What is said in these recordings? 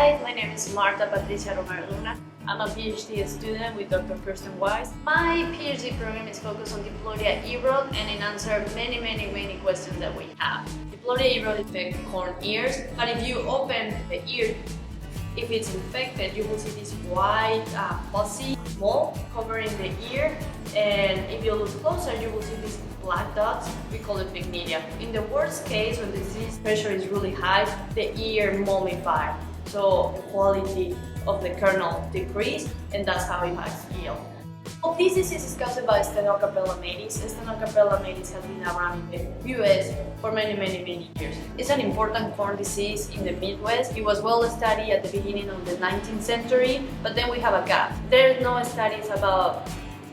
Hi, my name is Marta Patricia Romero. I'm a PhD student with Dr. Kiersten Wise. My PhD program is focused on Diplodia erode and it answers many questions that we have. Diplodia erode affects corn ears, but if you open the ear, if it's infected, you will see this white pussy mold covering the ear, and if you look closer, you will see these black dots. We call it pygnedia. In the worst case, when the disease pressure is really high, the ear mummifies, so quality of the kernel decrease, and that's how it has healed. Well, this disease is caused by Stenocarpella matis. Stenocarpella matis has been around in the US for many years. It's an important corn disease in the Midwest. It was well studied at the beginning of the 19th century, but then we have a gap. There's no studies about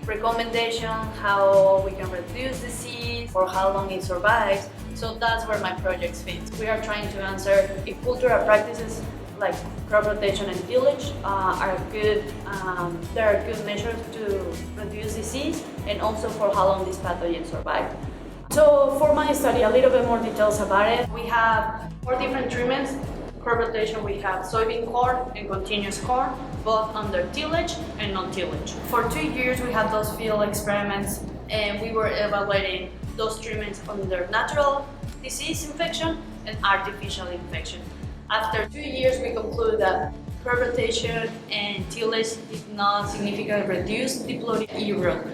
recommendation, how we can reduce disease, for how long it survives. So that's where my project fits. We are trying to answer if cultural practices like crop rotation and tillage are good. There are good measures to reduce disease, and also for how long this pathogen survives. So for my study, a little bit more details about it. We have 4 different treatments. Crop rotation, we have soybean corn and continuous corn, both under tillage and non-tillage. For 2 years, we had those field experiments, and we were evaluating those treatments under natural disease infection and artificial infection. After 2 years, we concluded that crop rotation and tillage did not significantly reduce Diplodia erode.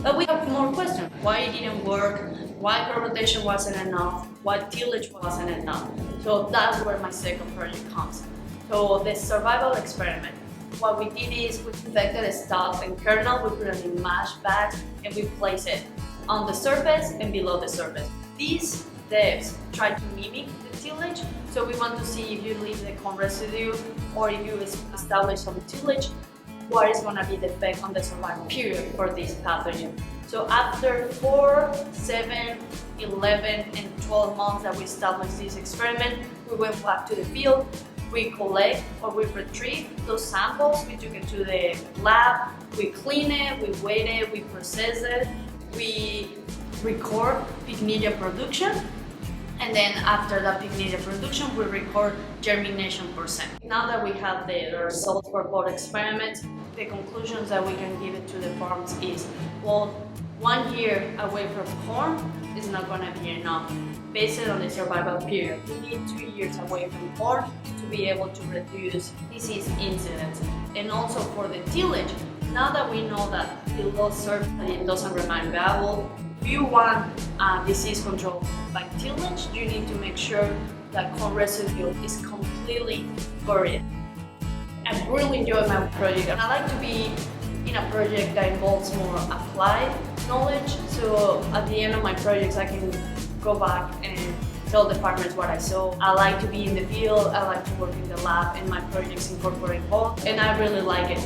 But we have more questions. Why it didn't work? Why crop rotation wasn't enough? Why tillage wasn't enough? So that's where my second project comes. So the survival experiment. What we did is we infected the stalks and kernel, we put them in mash bags, and we place it on the surface and below the surface. These depths try to mimic the tillage, so we want to see if you leave the corn residue or if you establish some tillage, what is going to be the effect on the survival period for this pathogen. So after 4, 7, 11, and 12 months that we established this experiment, we went back to the field, we collect or we retrieve those samples, we took it to the lab, we clean it, we weigh it, we process it, we record pygnedia production, and then after that pygnedia production, we record germination percent. Now that we have the results for both experiments, the conclusions that we can give it to the farms is, well, 1 year away from corn is not going to be enough based on the survival period. We need 2 years away from corn to be able to reduce disease incidence. And also for the tillage, now that we know that below surface it doesn't remain viable, if you want disease control by tillage, you need to make sure that corn residue is completely buried. I really enjoy my project, and I like to be in a project that involves more applied knowledge, so at the end of my projects I can go back and tell the farmers what I saw. I like to be in the field, I like to work in the lab, and my projects incorporate both, and I really like it.